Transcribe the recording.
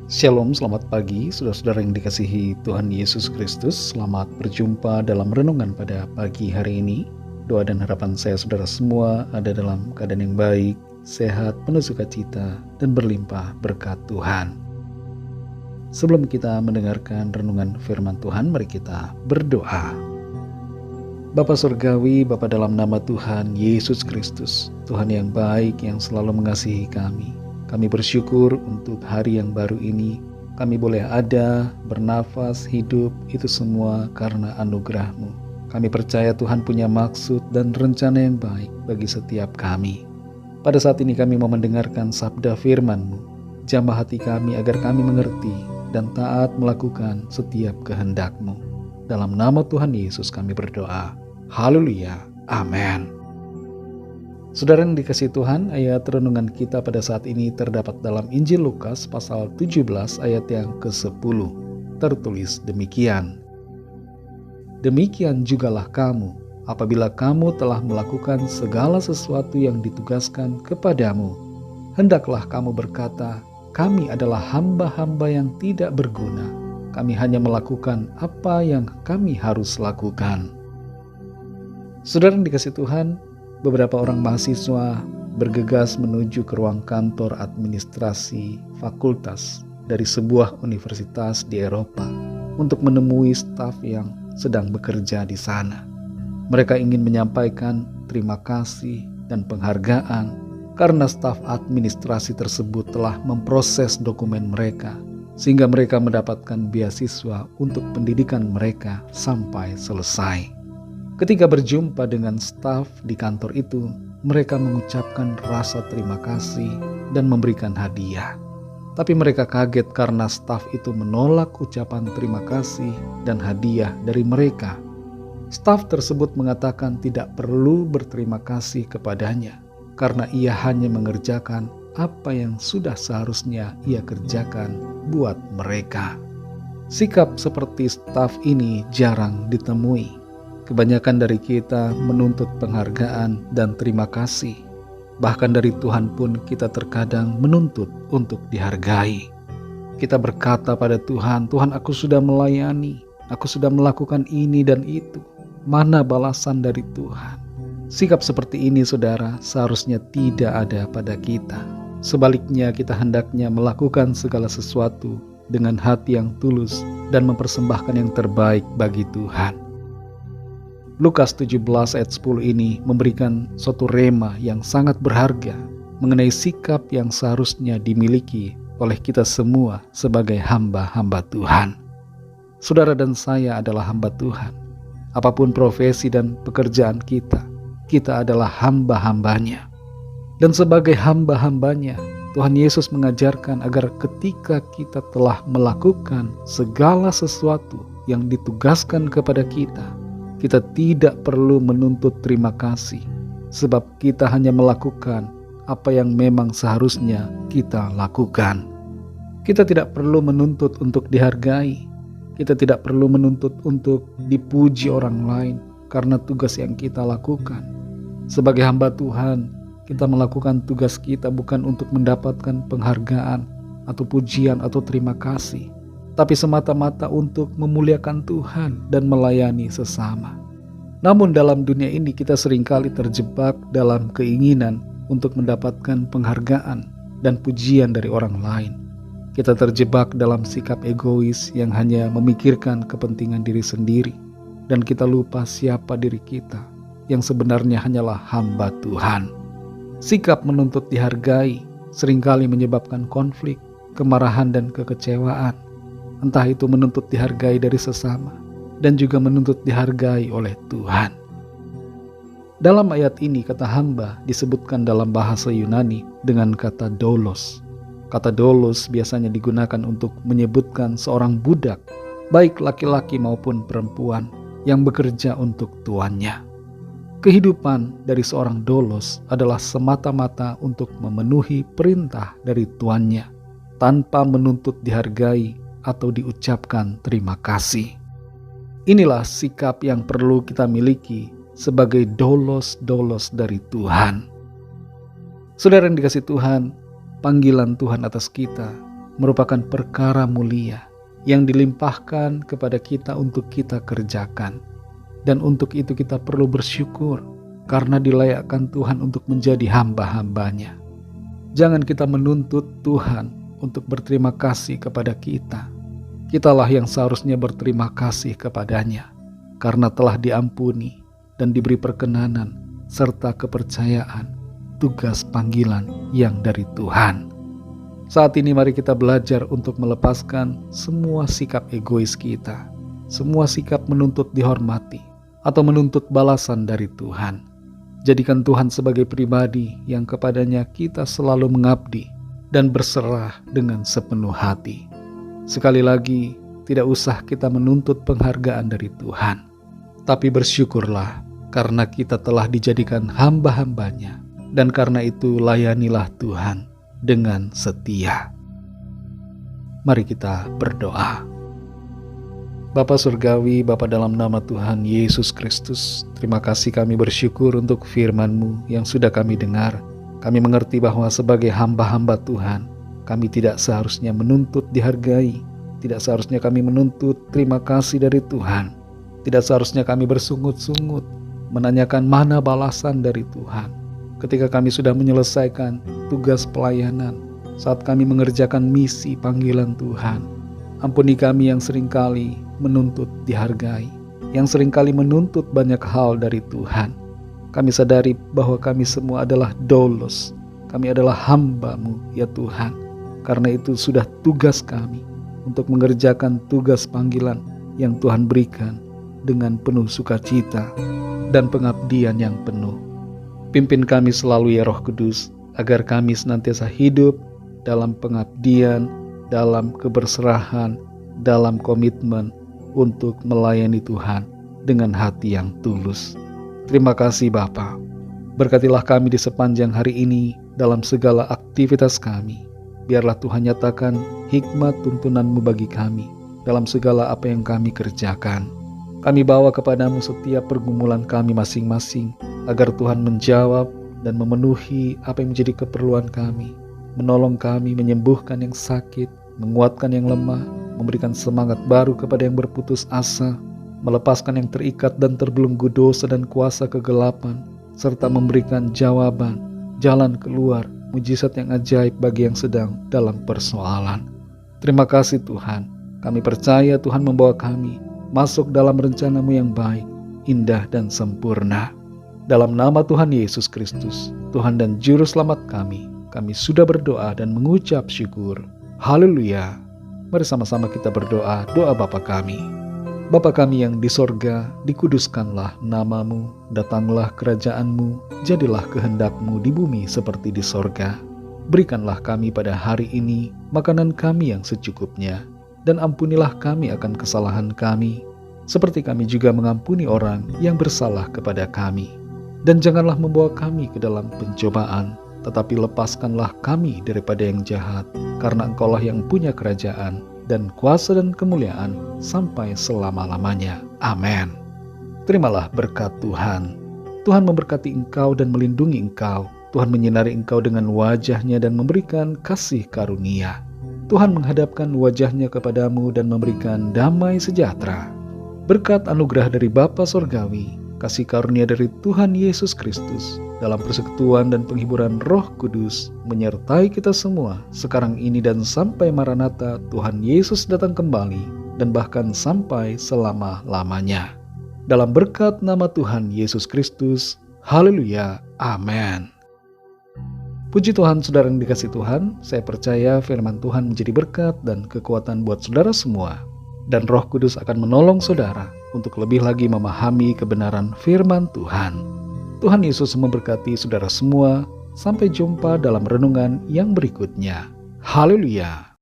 Shalom, selamat pagi saudara-saudara yang dikasihi Tuhan Yesus Kristus. Selamat berjumpa dalam renungan pada pagi hari ini. Doa dan harapan saya saudara semua ada dalam keadaan yang baik, sehat, penuh sukacita, dan berlimpah berkat Tuhan. Sebelum kita mendengarkan renungan firman Tuhan, mari kita berdoa. Bapa Surgawi, Bapa dalam nama Tuhan Yesus Kristus, Tuhan yang baik yang selalu mengasihi kami. Kami bersyukur untuk hari yang baru ini. Kami boleh ada, bernafas, hidup, itu semua karena anugerah-Mu. Kami percaya Tuhan punya maksud dan rencana yang baik bagi setiap kami. Pada saat ini kami mau mendengarkan sabda firman-Mu. Jamah hati kami agar kami mengerti dan taat melakukan setiap kehendak-Mu. Dalam nama Tuhan Yesus kami berdoa. Haleluya. Amin. Saudara yang dikasihi Tuhan, ayat renungan kita pada saat ini terdapat dalam Injil Lukas pasal 17 ayat yang ke-10. Tertulis demikian. Demikian jugalah kamu, apabila kamu telah melakukan segala sesuatu yang ditugaskan kepadamu. Hendaklah kamu berkata, kami adalah hamba-hamba yang tidak berguna. Kami hanya melakukan apa yang kami harus lakukan. Saudara yang dikasihi Tuhan, beberapa orang mahasiswa bergegas menuju ke ruang kantor administrasi fakultas dari sebuah universitas di Eropa untuk menemui staf yang sedang bekerja di sana. Mereka ingin menyampaikan terima kasih dan penghargaan karena staf administrasi tersebut telah memproses dokumen mereka sehingga mereka mendapatkan beasiswa untuk pendidikan mereka sampai selesai. Ketika berjumpa dengan staf di kantor itu, mereka mengucapkan rasa terima kasih dan memberikan hadiah. Tapi mereka kaget karena staf itu menolak ucapan terima kasih dan hadiah dari mereka. Staf tersebut mengatakan tidak perlu berterima kasih kepadanya karena ia hanya mengerjakan apa yang sudah seharusnya ia kerjakan buat mereka. Sikap seperti staf ini jarang ditemui. Kebanyakan dari kita menuntut penghargaan dan terima kasih. Bahkan dari Tuhan pun kita terkadang menuntut untuk dihargai. Kita berkata pada Tuhan, Tuhan aku sudah melayani, aku sudah melakukan ini dan itu. Mana balasan dari Tuhan? Sikap seperti ini saudara seharusnya tidak ada pada kita. Sebaliknya kita hendaknya melakukan segala sesuatu dengan hati yang tulus dan mempersembahkan yang terbaik bagi Tuhan. Lukas 17 ayat 10 ini memberikan suatu rema yang sangat berharga mengenai sikap yang seharusnya dimiliki oleh kita semua sebagai hamba-hamba Tuhan. Saudara dan saya adalah hamba Tuhan. Apapun profesi dan pekerjaan kita, kita adalah hamba-hambanya. Dan sebagai hamba-hambanya, Tuhan Yesus mengajarkan agar ketika kita telah melakukan segala sesuatu yang ditugaskan kepada kita tidak perlu menuntut terima kasih, sebab kita hanya melakukan apa yang memang seharusnya kita lakukan. Kita tidak perlu menuntut untuk dihargai, kita tidak perlu menuntut untuk dipuji orang lain karena tugas yang kita lakukan. Sebagai hamba Tuhan, kita melakukan tugas kita bukan untuk mendapatkan penghargaan atau pujian atau terima kasih, tapi semata-mata untuk memuliakan Tuhan dan melayani sesama. Namun dalam dunia ini kita seringkali terjebak dalam keinginan untuk mendapatkan penghargaan dan pujian dari orang lain. Kita terjebak dalam sikap egois yang hanya memikirkan kepentingan diri sendiri, dan kita lupa siapa diri kita yang sebenarnya hanyalah hamba Tuhan. Sikap menuntut dihargai seringkali menyebabkan konflik, kemarahan dan kekecewaan. Entah itu menuntut dihargai dari sesama dan juga menuntut dihargai oleh Tuhan. Dalam ayat ini kata hamba disebutkan dalam bahasa Yunani dengan kata doulos. Kata doulos biasanya digunakan untuk menyebutkan seorang budak, baik laki-laki maupun perempuan, yang bekerja untuk tuannya. Kehidupan dari seorang doulos adalah semata-mata untuk memenuhi perintah dari tuannya, tanpa menuntut dihargai atau diucapkan terima kasih. Inilah sikap yang perlu kita miliki sebagai doulos-doulos dari Tuhan. Saudara yang dikasihi Tuhan, panggilan Tuhan atas kita merupakan perkara mulia yang dilimpahkan kepada kita untuk kita kerjakan. Dan untuk itu kita perlu bersyukur karena dilayakkan Tuhan untuk menjadi hamba-hambanya. Jangan kita menuntut Tuhan untuk berterima kasih kepada kita. Kitalah yang seharusnya berterima kasih kepadanya karena telah diampuni dan diberi perkenanan serta kepercayaan tugas panggilan yang dari Tuhan. Saat ini mari kita belajar untuk melepaskan semua sikap egois kita, semua sikap menuntut dihormati atau menuntut balasan dari Tuhan. Jadikan Tuhan sebagai pribadi yang kepadanya kita selalu mengabdi dan berserah dengan sepenuh hati. Sekali lagi, tidak usah kita menuntut penghargaan dari Tuhan, tapi bersyukurlah karena kita telah dijadikan hamba-hambanya, dan karena itu layanilah Tuhan dengan setia. Mari kita berdoa. Bapa Surgawi, Bapa dalam nama Tuhan Yesus Kristus, terima kasih kami bersyukur untuk firman-Mu yang sudah kami dengar. Kami mengerti bahwa sebagai hamba-hamba Tuhan, kami tidak seharusnya menuntut dihargai, tidak seharusnya kami menuntut terima kasih dari Tuhan, tidak seharusnya kami bersungut-sungut menanyakan mana balasan dari Tuhan. Ketika kami sudah menyelesaikan tugas pelayanan, saat kami mengerjakan misi panggilan Tuhan, ampuni kami yang seringkali menuntut dihargai, yang seringkali menuntut banyak hal dari Tuhan. Kami sadari bahwa kami semua adalah doulos, kami adalah hamba-Mu ya Tuhan. Karena itu sudah tugas kami untuk mengerjakan tugas panggilan yang Tuhan berikan dengan penuh sukacita dan pengabdian yang penuh. Pimpin kami selalu ya Roh Kudus, agar kami senantiasa hidup dalam pengabdian, dalam keberserahan, dalam komitmen untuk melayani Tuhan dengan hati yang tulus. Terima kasih Bapa. Berkatilah kami di sepanjang hari ini dalam segala aktivitas kami. Biarlah Tuhan nyatakan hikmat tuntunan-Mu bagi kami dalam segala apa yang kami kerjakan. Kami bawa kepadamu setiap pergumulan kami masing-masing, agar Tuhan menjawab dan memenuhi apa yang menjadi keperluan kami, menolong kami menyembuhkan yang sakit, menguatkan yang lemah, memberikan semangat baru kepada yang berputus asa, melepaskan yang terikat dan terbelenggu dosa dan kuasa kegelapan, serta memberikan jawaban, jalan keluar, mujizat yang ajaib bagi yang sedang dalam persoalan. Terima kasih Tuhan, kami percaya Tuhan membawa kami masuk dalam rencana-Mu yang baik, indah dan sempurna. Dalam nama Tuhan Yesus Kristus, Tuhan dan Juru Selamat kami sudah berdoa dan mengucap syukur. Haleluya. Mari sama-sama kita berdoa doa Bapa kami. Bapa kami yang di sorga, dikuduskanlah nama-Mu, datanglah kerajaan-Mu, jadilah kehendak-Mu di bumi seperti di sorga. Berikanlah kami pada hari ini makanan kami yang secukupnya, dan ampunilah kami akan kesalahan kami, seperti kami juga mengampuni orang yang bersalah kepada kami. Dan janganlah membawa kami ke dalam pencobaan, tetapi lepaskanlah kami daripada yang jahat, karena Engkau-lah yang punya kerajaan dan kuasa dan kemuliaan sampai selama-lamanya. Amin. Terimalah berkat Tuhan. Tuhan memberkati engkau dan melindungi engkau. Tuhan menyinari engkau dengan wajah-Nya dan memberikan kasih karunia. Tuhan menghadapkan wajah-Nya kepadamu dan memberikan damai sejahtera. Berkat anugerah dari Bapa Sorgawi, kasih karunia dari Tuhan Yesus Kristus, dalam persekutuan dan penghiburan Roh Kudus, menyertai kita semua, sekarang ini dan sampai Maranatha Tuhan Yesus datang kembali, dan bahkan sampai selama-lamanya. Dalam berkat nama Tuhan Yesus Kristus, haleluya, amin. Puji Tuhan, saudara yang dikasihi Tuhan, saya percaya firman Tuhan menjadi berkat dan kekuatan buat saudara semua. Dan Roh Kudus akan menolong saudara untuk lebih lagi memahami kebenaran firman Tuhan. Tuhan Yesus memberkati saudara semua. Sampai jumpa dalam renungan yang berikutnya. Haleluya.